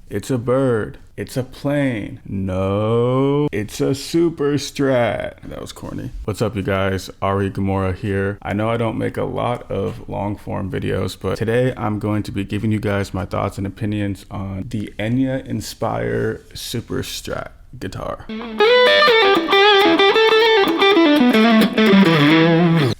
It's a bird. It's a plane. No, it's a super Strat. That was corny. What's up, you guys? Ari Gamora here. I know I don't make a lot of long form videos, but today I'm going to be giving you guys my thoughts and opinions on the Enya Inspire Super Strat guitar.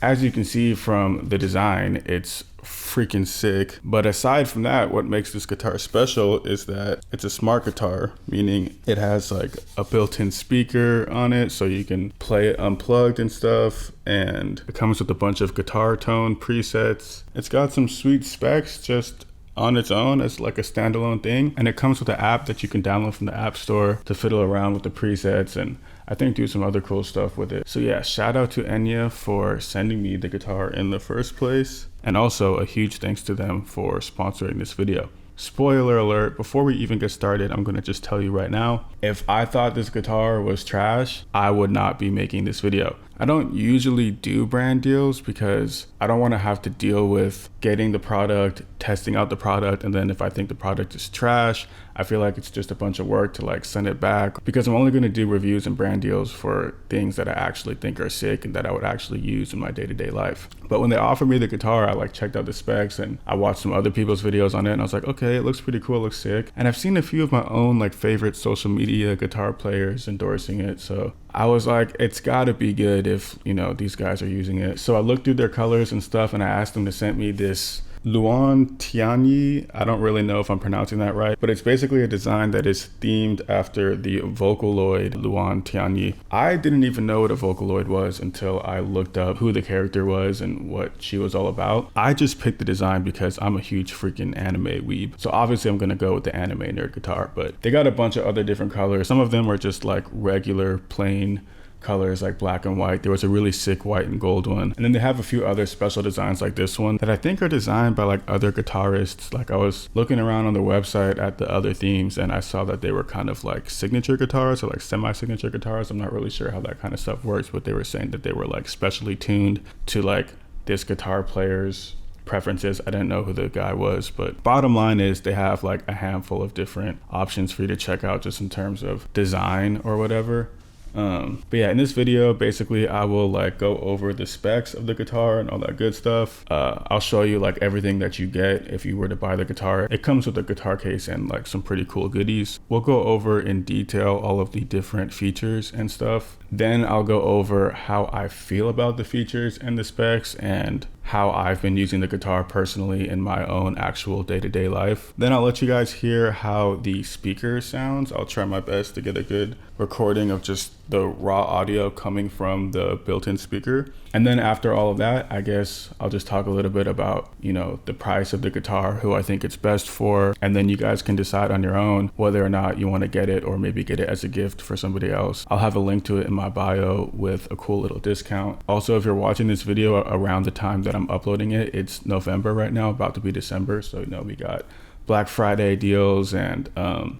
As you can see from the design, it's freaking sick. But aside from that, what makes this guitar special is that it's a smart guitar, meaning it has like a built-in speaker on it so you can play it unplugged and stuff, and it comes with a bunch of guitar tone presets. It's got some sweet specs just on its own as like a standalone thing, and it comes with an app that you can download from the App Store to fiddle around with the presets and I think do some other cool stuff with it. So yeah, shout out to Enya for sending me the guitar in the first place, and also a huge thanks to them for sponsoring this video. Spoiler alert, before we even get started, I'm gonna just tell you right now, if I thought this guitar was trash, I would not be making this video. I don't usually do brand deals because I don't want to have to deal with getting the product, testing out the product, and then if I think the product is trash, I feel like it's just a bunch of work to like send it back, because I'm only going to do reviews and brand deals for things that I actually think are sick and that I would actually use in my day-to-day life. But when they offered me the guitar, I like checked out the specs and I watched some other people's videos on it, and I was like, okay, it looks pretty cool, it looks sick. And I've seen a few of my own like favorite social media guitar players endorsing it, so I was like, it's gotta be good if, you know, these guys are using it. So I looked through their colors and stuff, and I asked them to send me this Luan Tianyi. I don't really know if I'm pronouncing that right, but it's basically a design that is themed after the Vocaloid Luan Tianyi. I didn't even know what a Vocaloid was until I looked up who the character was and what she was all about. I just picked the design because I'm a huge freaking anime weeb. So obviously I'm gonna go with the anime nerd guitar, but they got a bunch of other different colors. Some of them were just like regular plain colors like black and white. There was a really sick white and gold one, and then they have a few other special designs like this one that I think are designed by like other guitarists. Like I was looking around on the website at the other themes and I saw that they were kind of like signature guitars or like semi-signature guitars. I'm not really sure how that kind of stuff works, but they were saying that they were like specially tuned to like this guitar player's preferences. I didn't know who the guy was, but bottom line is they have like a handful of different options for you to check out just in terms of design or whatever. But yeah, in this video, basically I will like go over the specs of the guitar and all that good stuff. I'll show you like everything that you get if you were to buy the guitar. It comes with a guitar case and like some pretty cool goodies. We'll go over in detail all of the different features and stuff. Then I'll go over how I feel about the features and the specs and how I've been using the guitar personally in my own actual day-to-day life. Then I'll let you guys hear how the speaker sounds. I'll try my best to get a good recording of just the raw audio coming from the built-in speaker. And then after all of that, I guess I'll just talk a little bit about, you know, the price of the guitar, who I think it's best for, and then you guys can decide on your own whether or not you want to get it or maybe get it as a gift for somebody else. I'll have a link to it in my bio with a cool little discount. Also, if you're watching this video around the time that I'm uploading it, it's November right now, about to be December, so you know we got Black Friday deals, and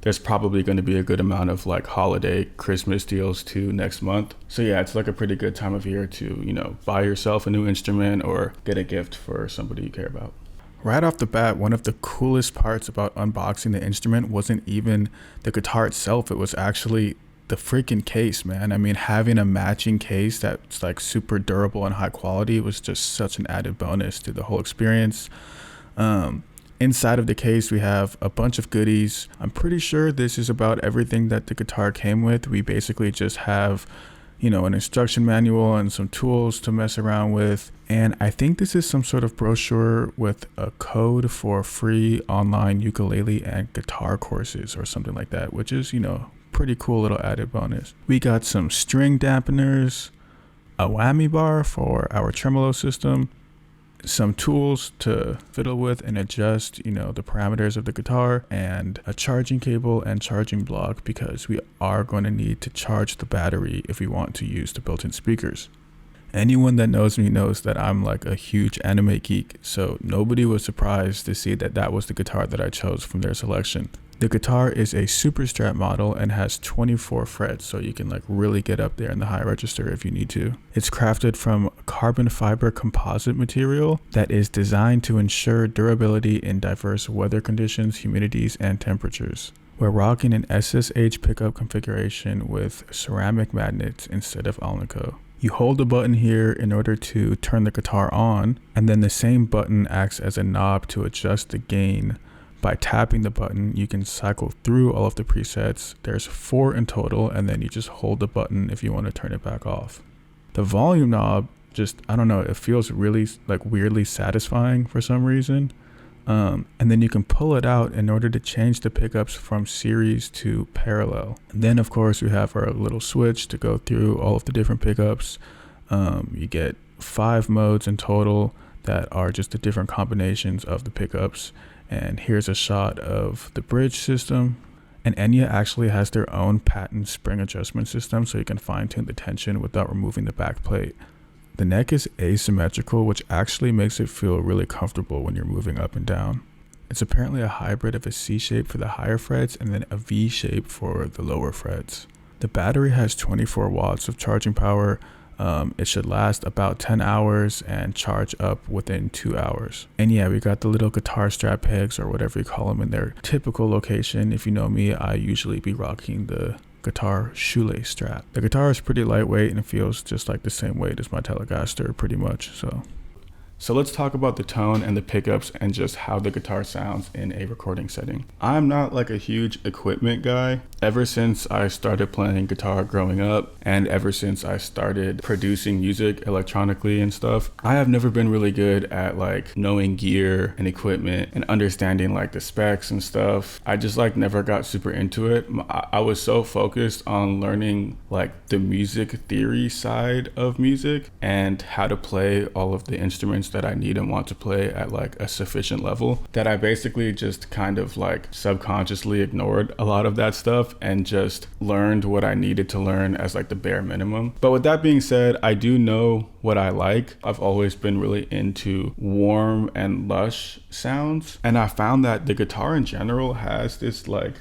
there's probably going to be a good amount of like holiday Christmas deals too next month. So yeah, it's like a pretty good time of year to, you know, buy yourself a new instrument or get a gift for somebody you care about. Right off the bat, one of the coolest parts about unboxing the instrument wasn't even the guitar itself, it was actually the freaking case, man. I mean, having a matching case that's like super durable and high quality was just such an added bonus to the whole experience. Inside of the case, we have a bunch of goodies. I'm pretty sure this is about everything that the guitar came with. We basically just have, you know, an instruction manual and some tools to mess around with. And I think this is some sort of brochure with a code for free online ukulele and guitar courses or something like that, which is, you know, pretty cool little added bonus. We got some string dampeners, a whammy bar for our tremolo system, some tools to fiddle with and adjust, you know, the parameters of the guitar, and a charging cable and charging block because we are going to need to charge the battery if we want to use the built-in speakers. Anyone that knows me knows that I'm like a huge anime geek, so nobody was surprised to see that that was the guitar that I chose from their selection. The guitar is a Super Strat model and has 24 frets, so you can like really get up there in the high register if you need to. It's crafted from carbon fiber composite material that is designed to ensure durability in diverse weather conditions, humidities, and temperatures. We're rocking an SSH pickup configuration with ceramic magnets instead of Alnico. You hold the button here in order to turn the guitar on, and then the same button acts as a knob to adjust the gain. By tapping the button, you can cycle through all of the presets. There's 4 in total, and then you just hold the button if you want to turn it back off. The volume knob, I don't know, it feels really like weirdly satisfying for some reason. And then you can pull it out in order to change the pickups from series to parallel. And then of course we have our little switch to go through all of the different pickups. You get 5 modes in total that are just the different combinations of the pickups. And here's a shot of the bridge system. And Enya actually has their own patent spring adjustment system, so you can fine tune the tension without removing the back plate. The neck is asymmetrical, which actually makes it feel really comfortable when you're moving up and down. It's apparently a hybrid of a C shape for the higher frets and then a V shape for the lower frets. The battery has 24 watts of charging power. It should last about 10 hours and charge up within 2 hours. And yeah, we got the little guitar strap pegs or whatever you call them in their typical location. If you know me, I usually be rocking the guitar shoelace strap. The guitar is pretty lightweight and it feels just like the same weight as my Telecaster pretty much. So let's talk about the tone and the pickups and just how the guitar sounds in a recording setting. I'm not like a huge equipment guy. Ever since I started playing guitar growing up and ever since I started producing music electronically and stuff, I have never been really good at like knowing gear and equipment and understanding like the specs and stuff. I just like never got super into it. I was so focused on learning like the music theory side of music and how to play all of the instruments that I need and want to play at like a sufficient level that I basically just kind of like subconsciously ignored a lot of that stuff and just learned what I needed to learn as like the bare minimum. But with that being said, I do know what I like. I've always been really into warm and lush sounds, and I found that the guitar in general has this like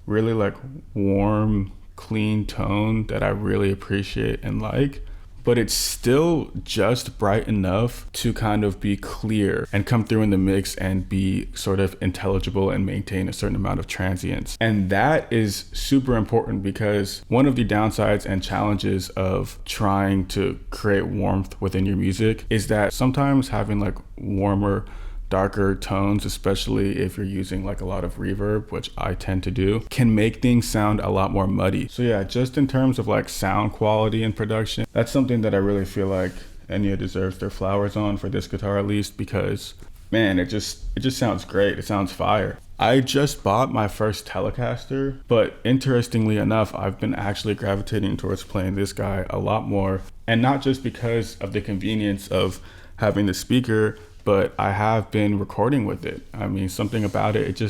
really like warm, clean tone that I really appreciate and like. But it's still just bright enough to kind of be clear and come through in the mix and be sort of intelligible and maintain a certain amount of transience. And that is super important because one of the downsides and challenges of trying to create warmth within your music is that sometimes having like warmer, darker tones, especially if you're using like a lot of reverb, which I tend to do, can make things sound a lot more muddy. So yeah, just in terms of like sound quality and production, that's something that I really feel like Enya deserves their flowers on for this guitar at least, because man, it just sounds great. It sounds fire. I just bought my first Telecaster, but interestingly enough, I've been actually gravitating towards playing this guy a lot more, and not just because of the convenience of having the speaker, but I have been recording with it. I mean, something about it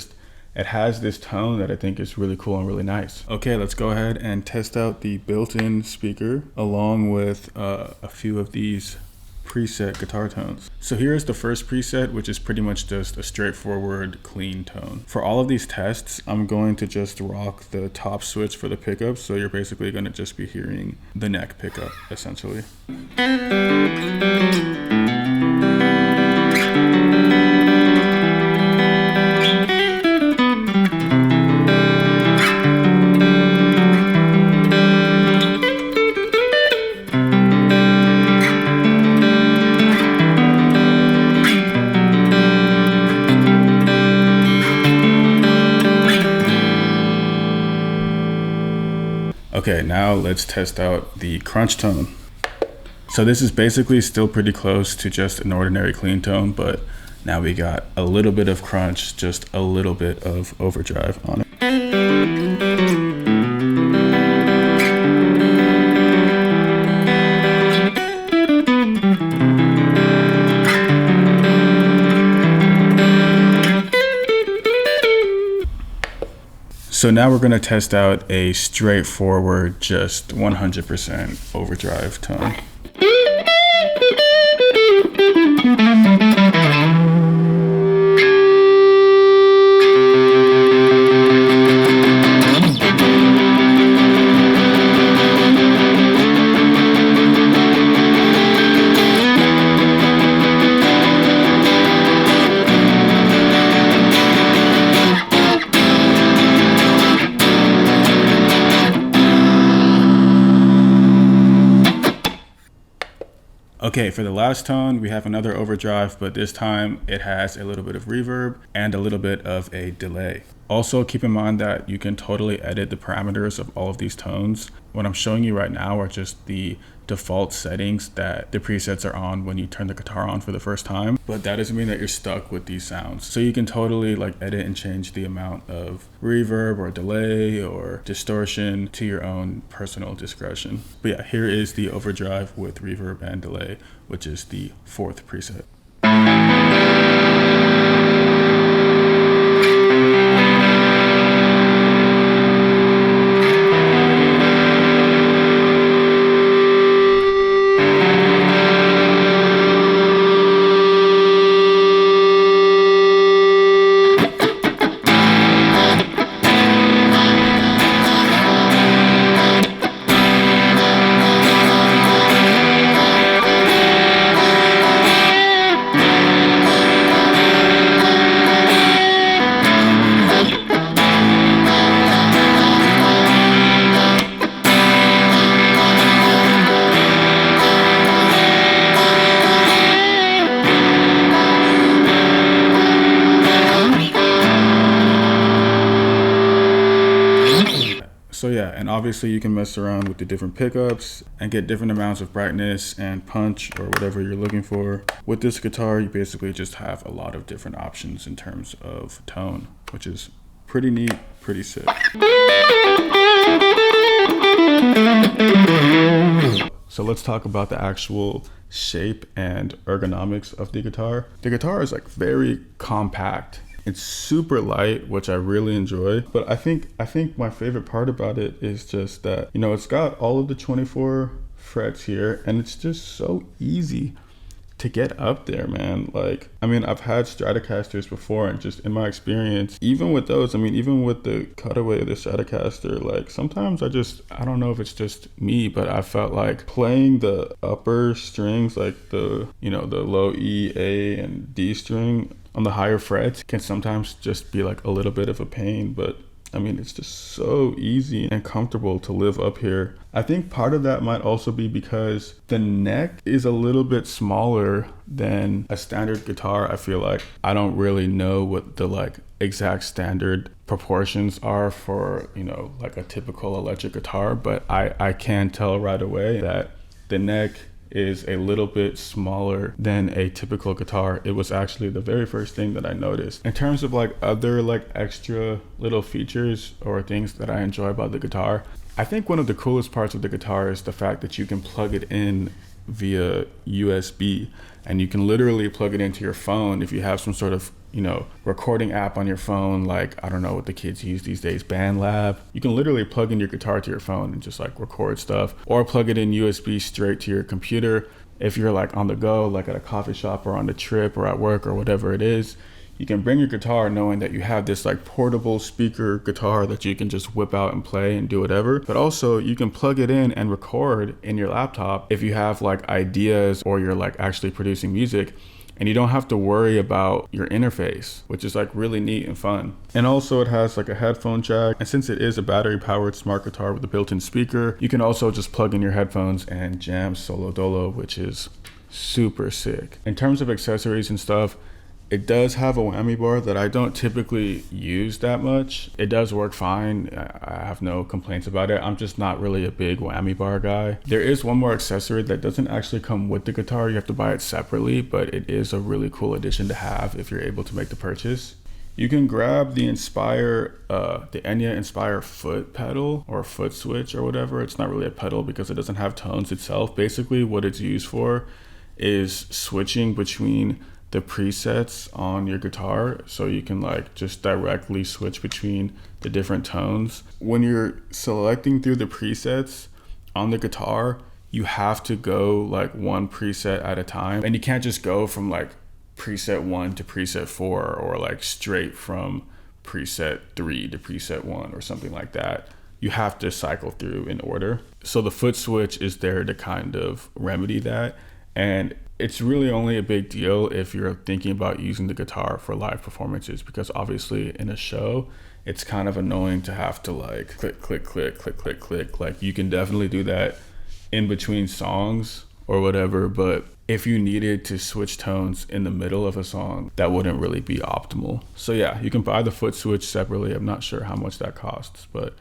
has this tone that I think is really cool and really nice. Okay, let's go ahead and test out the built-in speaker along with a few of these preset guitar tones. So here's the first preset, which is pretty much just a straightforward, clean tone. For all of these tests, I'm going to just rock the top switch for the pickups. So you're basically gonna just be hearing the neck pickup, essentially. Okay, now let's test out the crunch tone. So this is basically still pretty close to just an ordinary clean tone, but now we got a little bit of crunch, just a little bit of overdrive on it. So now we're gonna test out a straightforward, just 100% overdrive tone. Okay, for the last tone, we have another overdrive, but this time it has a little bit of reverb and a little bit of a delay. Also, keep in mind that you can totally edit the parameters of all of these tones. What I'm showing you right now are just the default settings that the presets are on when you turn the guitar on for the first time, but that doesn't mean that you're stuck with these sounds. So you can totally like edit and change the amount of reverb or delay or distortion to your own personal discretion. But yeah, here is the overdrive with reverb and delay, which is the 4th preset. So yeah, and obviously you can mess around with the different pickups and get different amounts of brightness and punch or whatever you're looking for. With this guitar, you basically just have a lot of different options in terms of tone, which is pretty neat, pretty sick. So let's talk about the actual shape and ergonomics of the guitar. The guitar is like very compact. It's super light, which I really enjoy. But I think my favorite part about it is just that, you know, it's got all of the 24 frets here, and it's just so easy to get up there, man. Like, I mean, I've had Stratocasters before, and just in my experience, even with those, I mean, even with the cutaway of the Stratocaster, like sometimes I don't know if it's just me, but I felt like playing the upper strings, like the, you know, the low E, A, and D string on the higher frets can sometimes just be like a little bit of a pain, but I mean, it's just so easy and comfortable to live up here. I think part of that might also be because the neck is a little bit smaller than a standard guitar. I feel like I don't really know what the like exact standard proportions are for, you know, like a typical electric guitar, but I can tell right away that the neck is a little bit smaller than a typical guitar. It was actually the very first thing that I noticed. In terms of like other like extra little features or things that I enjoy about the guitar, I think one of the coolest parts of the guitar is the fact that you can plug it in via USB, and you can literally plug it into your phone if you have some sort of, you know, recording app on your phone, like, I don't know what the kids use these days, BandLab. You can literally plug in your guitar to your phone and just like record stuff, or plug it in USB straight to your computer. If you're like on the go, like at a coffee shop or on the trip or at work or whatever it is, you can bring your guitar knowing that you have this like portable speaker guitar that you can just whip out and play and do whatever. But also you can plug it in and record in your laptop if you have like ideas or you're like actually producing music, and you don't have to worry about your interface, which is like really neat and fun. And also it has like a headphone jack, and since it is a battery powered smart guitar with a built-in speaker, you can also just plug in your headphones and jam solo dolo, which is super sick. In terms of accessories and stuff, it does have a whammy bar that I don't typically use that much. It does work fine. I have no complaints about it. I'm just not really a big whammy bar guy. There is one more accessory that doesn't actually come with the guitar. You have to buy it separately, but it is a really cool addition to have if you're able to make the purchase. You can grab the the Enya Inspire foot pedal or foot switch or whatever. It's not really a pedal because it doesn't have tones itself. Basically what it's used for is switching between the presets on your guitar, so you can like just directly switch between the different tones. When you're selecting through the presets on the guitar, you have to go like one preset at a time, and you can't just go from like preset 1 to preset 4 or like straight from preset 3 to preset 1 or something like that. You have to cycle through in order. So the foot switch is there to kind of remedy that, and it's really only a big deal if you're thinking about using the guitar for live performances, because obviously in a show, it's kind of annoying to have to like click, click, click, click, click, click. Like you can definitely do that in between songs or whatever, but if you needed to switch tones in the middle of a song, that wouldn't really be optimal. So yeah, you can buy the foot switch separately. I'm not sure how much that costs, but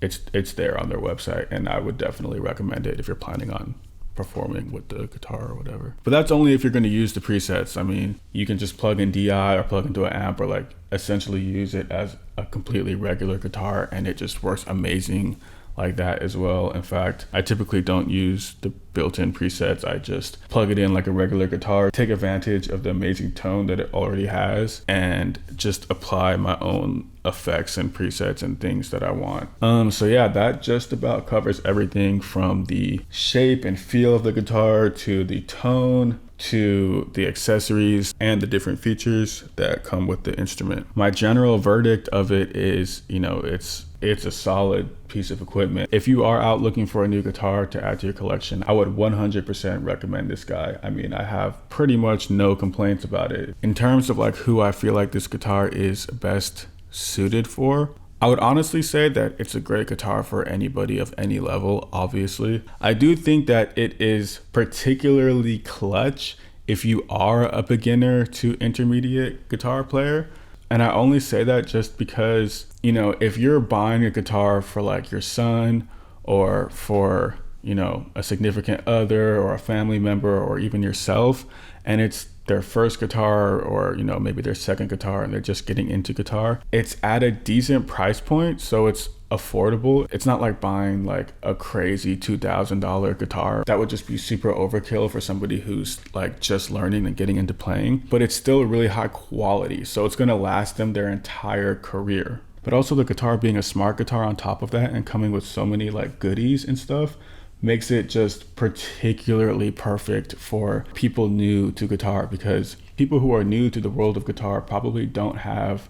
it's there on their website, and I would definitely recommend it if you're planning on performing with the guitar or whatever. But that's only if you're going to use the presets. I mean, you can just plug in DI or plug into an amp, or like essentially use it as a completely regular guitar, and it just works amazing like that as well. In fact, I typically don't use the built-in presets. I just plug it in like a regular guitar, take advantage of the amazing tone that it already has, and just apply my own effects and presets and things that I want. So yeah, that just about covers everything from the shape and feel of the guitar to the tone to the accessories and the different features that come with the instrument. My general verdict of it is, you know, it's a solid piece of equipment. If you are out looking for a new guitar to add to your collection, I would 100% recommend this guy. I mean, I have pretty much no complaints about it. In terms of like who I feel like this guitar is best suited for, I would honestly say that it's a great guitar for anybody of any level, obviously. I do think that it is particularly clutch if you are a beginner to intermediate guitar player. And I only say that just because, you know, if you're buying a guitar for like your son or for, you know, a significant other or a family member or even yourself, and it's their first guitar or, you know, maybe their second guitar and they're just getting into guitar, it's at a decent price point, so it's affordable. It's not like buying like a crazy $2,000 guitar. That would just be super overkill for somebody who's like just learning and getting into playing, but it's still really high quality, so it's gonna last them their entire career. But also the guitar being a smart guitar on top of that and coming with so many like goodies and stuff makes it just particularly perfect for people new to guitar, because people who are new to the world of guitar probably don't have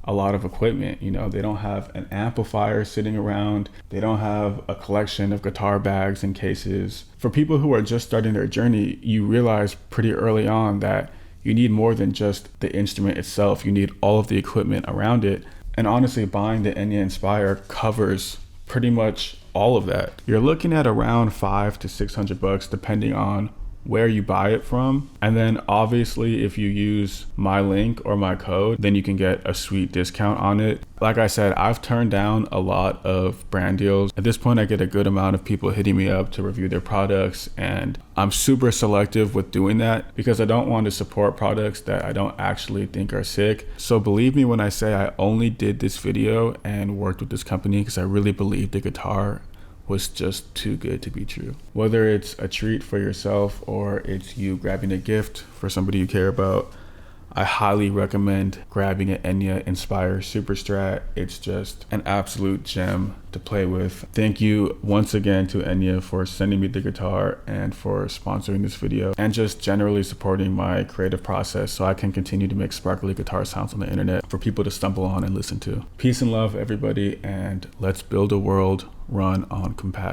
a lot of equipment. You know, they don't have an amplifier sitting around. They don't have a collection of guitar bags and cases. For people who are just starting their journey, you realize pretty early on that you need more than just the instrument itself. You need all of the equipment around it. And honestly, buying the Enya Inspire covers pretty much all of that. You're looking at around $500 to $600 depending on where you buy it from. And then obviously if you use my link or my code, then you can get a sweet discount on it. Like I said, I've turned down a lot of brand deals. At this point, I get a good amount of people hitting me up to review their products, and I'm super selective with doing that because I don't want to support products that I don't actually think are sick. So believe me when I say I only did this video and worked with this company because I really believe the guitar was just too good to be true. Whether it's a treat for yourself or it's you grabbing a gift for somebody you care about, I highly recommend grabbing an Enya Inspire Super Strat. It's just an absolute gem to play with. Thank you once again to Enya for sending me the guitar and for sponsoring this video and just generally supporting my creative process so I can continue to make sparkly guitar sounds on the internet for people to stumble on and listen to. Peace and love, everybody, and let's build a world run on compassion.